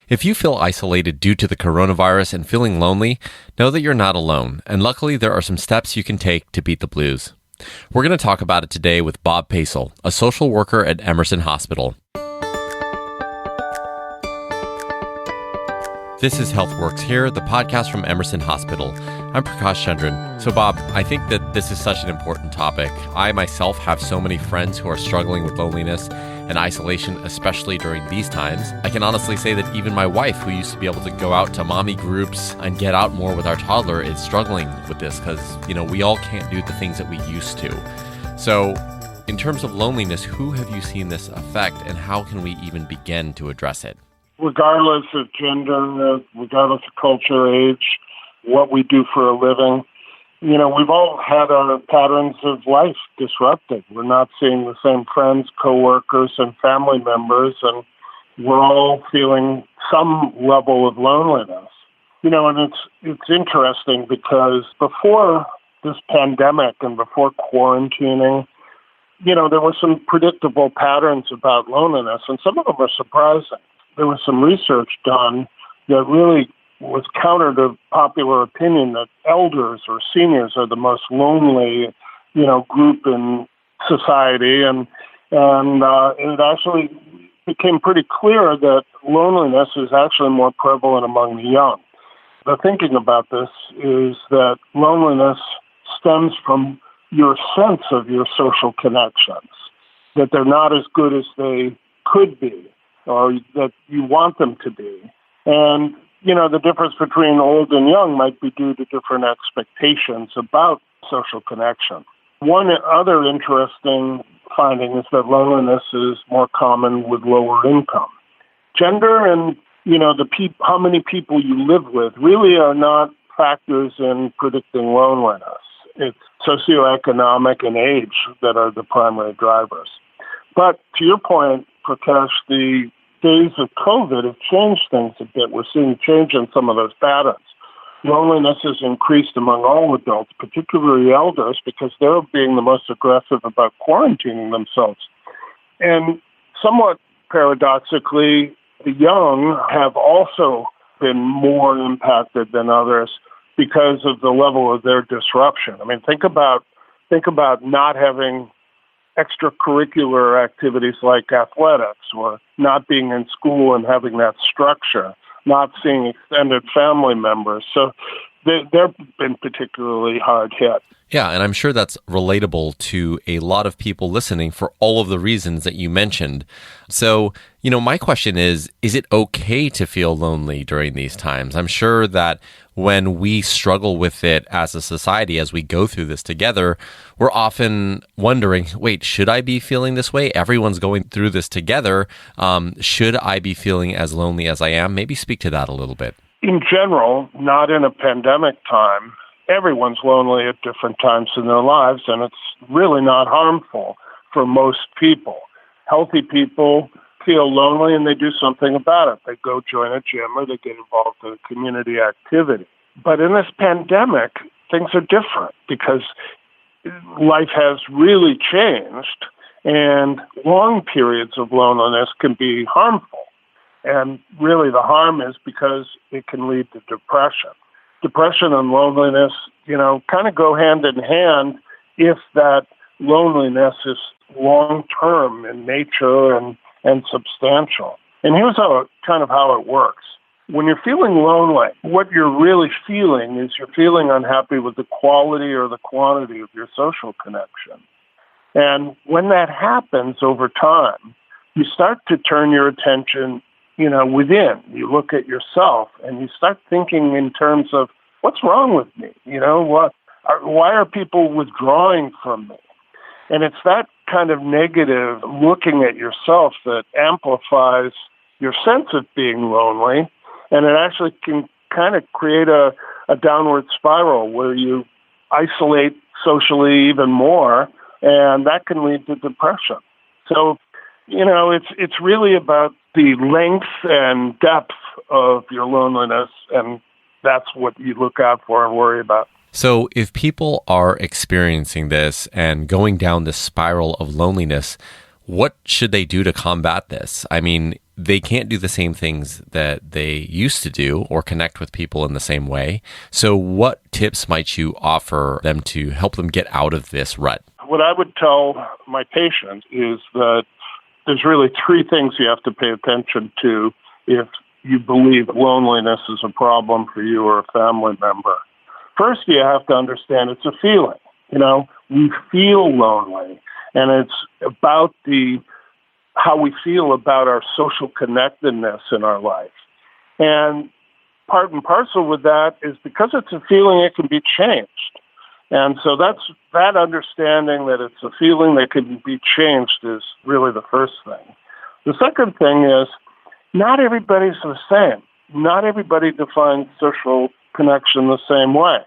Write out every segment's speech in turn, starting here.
If you feel isolated due to the coronavirus and feeling lonely, know that you're not alone, and luckily there are some steps you can take to beat the blues. We're going to talk about it today with Bob Pacl, a social worker at Emerson Hospital. This is HealthWorks Here, the podcast from Emerson Hospital. I'm Prakash Chandran. So Bob, I think that this is such an important topic. I myself have so many friends who are struggling with loneliness and isolation, especially during these times. I can honestly say that even my wife, who used to be able to go out to mommy groups and get out more with our toddler, is struggling with this because, we all can't do the things that we used to. So in terms of loneliness, who have you seen this affect and how can we even begin to address it? Regardless of gender, regardless of culture, age, what we do for a living, we've all had our patterns of life disrupted. We're not seeing the same friends, coworkers, and family members, and we're all feeling some level of loneliness. And it's interesting because before this pandemic and before quarantining, there were some predictable patterns about loneliness, and some of them are surprising. There was some research done that really was counter to popular opinion that elders or seniors are the most lonely, group in society. And it actually became pretty clear that loneliness is actually more prevalent among the young. The thinking about this is that loneliness stems from your sense of your social connections, that they're not as good as they could be, or that you want them to be. And, the difference between old and young might be due to different expectations about social connection. One other interesting finding is that loneliness is more common with lower income. Gender and, how many people you live with really are not factors in predicting loneliness. It's socioeconomic and age that are the primary drivers. But to your point, Prakash, the days of COVID have changed things a bit. We're seeing change in some of those patterns. Loneliness has increased among all adults, particularly elders, because they're being the most aggressive about quarantining themselves. And somewhat paradoxically, the young have also been more impacted than others because of the level of their disruption. I mean, think about not having extracurricular activities like athletics, or not being in school and having that structure, not seeing extended family members. So they've been particularly hard hit. Yeah, and I'm sure that's relatable to a lot of people listening for all of the reasons that you mentioned. So, my question is it okay to feel lonely during these times? I'm sure that when we struggle with it as a society, as we go through this together, we're often wondering, wait, should I be feeling this way? Everyone's going through this together. Should I be feeling as lonely as I am? Maybe speak to that a little bit. In general, not in a pandemic time, everyone's lonely at different times in their lives, and it's really not harmful for most people. Healthy people feel lonely and they do something about it. They go join a gym or they get involved in a community activity. But in this pandemic, things are different because life has really changed, and long periods of loneliness can be harmful. And really the harm is because it can lead to depression. Depression and loneliness, kind of go hand in hand if that loneliness is long-term in nature and substantial. And here's how it works. When you're feeling lonely, what you're really feeling is you're feeling unhappy with the quality or the quantity of your social connection. And when that happens over time, you start to turn your attention within. You look at yourself and you start thinking in terms of, what's wrong with me? Why are people withdrawing from me? And it's that kind of negative looking at yourself that amplifies your sense of being lonely, and it actually can kind of create a downward spiral where you isolate socially even more, and that can lead to depression. So, it's really about the length and depth of your loneliness, and that's what you look out for and worry about. So if people are experiencing this and going down this spiral of loneliness, what should they do to combat this? I mean, they can't do the same things that they used to do or connect with people in the same way. So what tips might you offer them to help them get out of this rut? What I would tell my patients is that there's really three things you have to pay attention to if you believe loneliness is a problem for you or a family member. First, you have to understand it's a feeling. We feel lonely, and it's about how we feel about our social connectedness in our life. And part and parcel with that is because it's a feeling, it can be changed. And so that understanding that it's a feeling that can be changed is really the first thing. The second thing is not everybody's the same. Not everybody defines social connection the same way.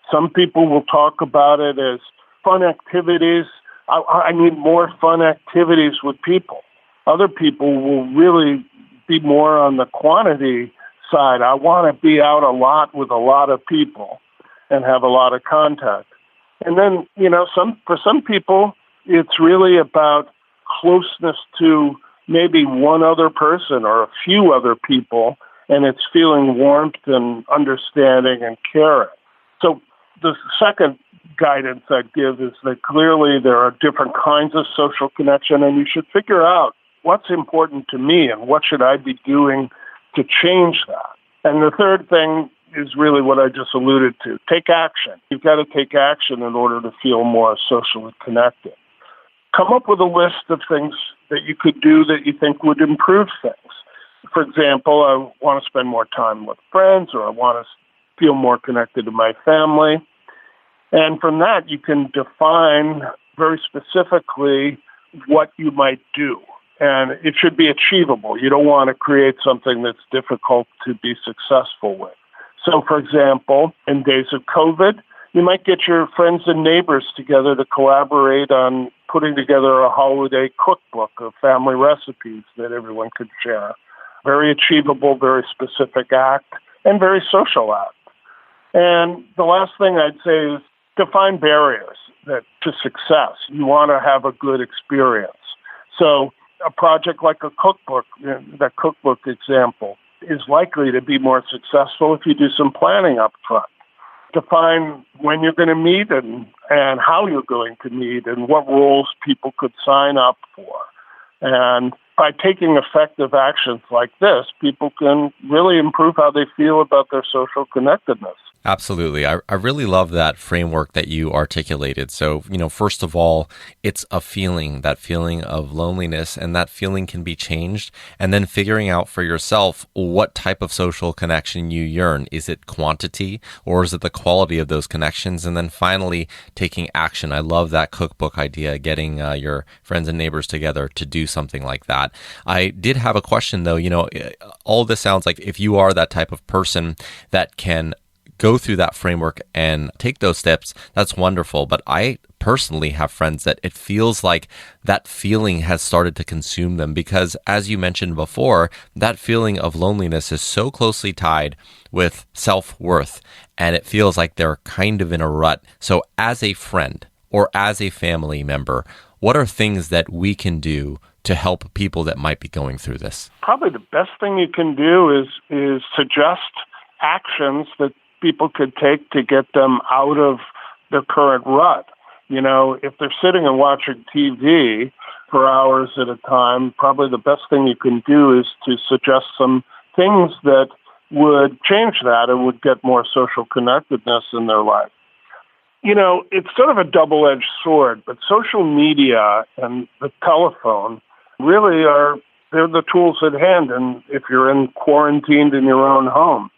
Some people will talk about it as fun activities. I need more fun activities with people. Other people will really be more on the quantity side. I want to be out a lot with a lot of people and have a lot of contact. And then, for some people, it's really about closeness to maybe one other person or a few other people, and it's feeling warmth and understanding and caring. So the second guidance I'd give is that clearly there are different kinds of social connection, and you should figure out what's important to me and what should I be doing to change that. And the third thing is really what I just alluded to. Take action. You've got to take action in order to feel more socially connected. Come up with a list of things that you could do that you think would improve things. For example, I want to spend more time with friends, or I want to feel more connected to my family. And from that, you can define very specifically what you might do. And it should be achievable. You don't want to create something that's difficult to be successful with. So, for example, in days of COVID, you might get your friends and neighbors together to collaborate on putting together a holiday cookbook of family recipes that everyone could share. Very achievable, very specific act, and very social act. And the last thing I'd say is define barriers to success. You want to have a good experience. So a project like a cookbook, that cookbook example, is likely to be more successful if you do some planning up front. Define when you're going to meet and how you're going to meet and what roles people could sign up for. And by taking effective actions like this, people can really improve how they feel about their social connectedness. Absolutely. I really love that framework that you articulated. So, first of all, it's a feeling, that feeling of loneliness, and that feeling can be changed. And then figuring out for yourself what type of social connection you yearn. Is it quantity or is it the quality of those connections? And then finally, taking action. I love that cookbook idea, getting your friends and neighbors together to do something like that. I did have a question though. All this sounds like if you are that type of person that can go through that framework and take those steps, that's wonderful. But I personally have friends that it feels like that feeling has started to consume them because, as you mentioned before, that feeling of loneliness is so closely tied with self-worth, and it feels like they're kind of in a rut. So as a friend or as a family member, what are things that we can do to help people that might be going through this? Probably the best thing you can do is suggest actions that people could take to get them out of their current rut. If they're sitting and watching TV for hours at a time, probably the best thing you can do is to suggest some things that would change that and would get more social connectedness in their life. It's sort of a double-edged sword, but social media and the telephone really they're the tools at hand. And if you're quarantined in your own home,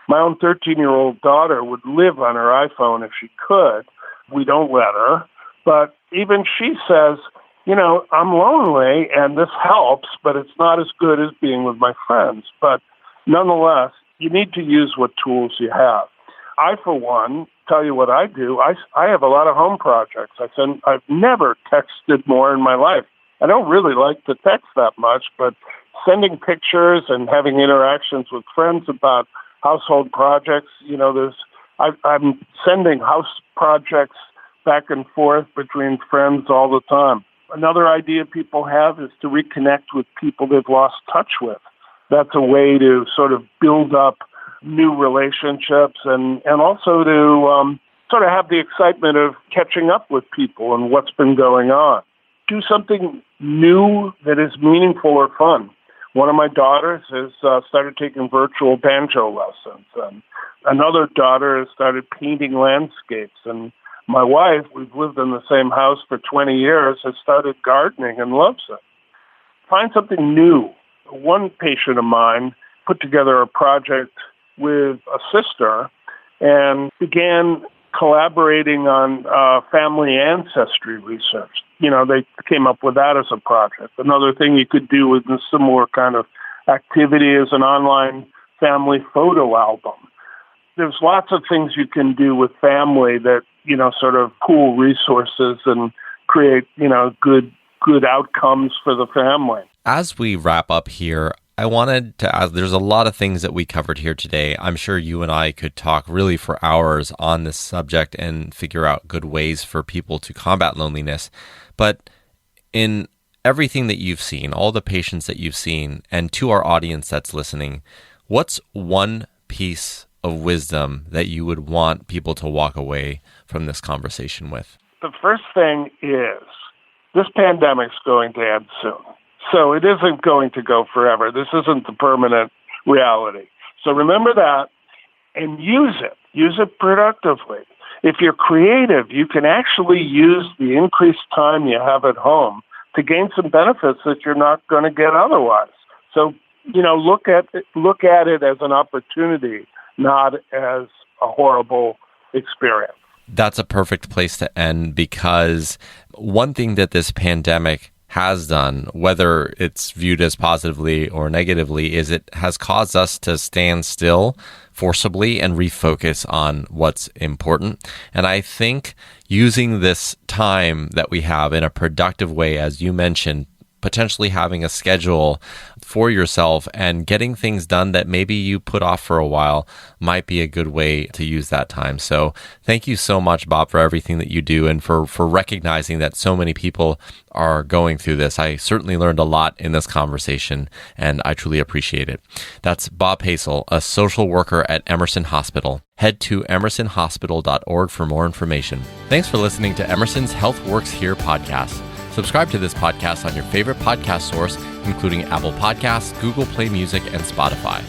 my own 13-year-old daughter would live on her iPhone if she could. We don't let her. But even she says, I'm lonely and this helps, but it's not as good as being with my friends. But nonetheless, you need to use what tools you have. I, for one, tell you what I do. I have a lot of home projects. I've never texted more in my life. I don't really like to text that much, but sending pictures and having interactions with friends about household projects, I'm sending house projects back and forth between friends all the time. Another idea people have is to reconnect with people they've lost touch with. That's a way to sort of build up new relationships and also to sort of have the excitement of catching up with people and what's been going on. Do something new that is meaningful or fun. One of my daughters has started taking virtual banjo lessons, and another daughter has started painting landscapes. And my wife, we've lived in the same house for 20 years, has started gardening and loves it. Find something new. One patient of mine put together a project with a sister and began collaborating on family ancestry research. They came up with that as a project. Another thing you could do with a similar kind of activity is an online family photo album. There's lots of things you can do with family that, sort of pool resources and create, good outcomes for the family. As we wrap up here, I wanted to ask, there's a lot of things that we covered here today. I'm sure you and I could talk really for hours on this subject and figure out good ways for people to combat loneliness. But in everything that you've seen, all the patients that you've seen, and to our audience that's listening, what's one piece of wisdom that you would want people to walk away from this conversation with? The first thing is this pandemic's going to end soon. So it isn't going to go forever. This isn't the permanent reality. So remember that and use it. Use it productively. If you're creative, you can actually use the increased time you have at home to gain some benefits that you're not going to get otherwise. So, look at it as an opportunity, not as a horrible experience. That's a perfect place to end, because one thing that this pandemic has done, whether it's viewed as positively or negatively, is it has caused us to stand still forcibly and refocus on what's important. And I think using this time that we have in a productive way, as you mentioned, potentially having a schedule for yourself and getting things done that maybe you put off for a while might be a good way to use that time. So thank you so much, Bob, for everything that you do and for recognizing that so many people are going through this. I certainly learned a lot in this conversation, and I truly appreciate it. That's Bob Pacl, a social worker at Emerson Hospital. Head to emersonhospital.org for more information. Thanks for listening to Emerson's Health Works Here podcast. Subscribe to this podcast on your favorite podcast source, including Apple Podcasts, Google Play Music, and Spotify.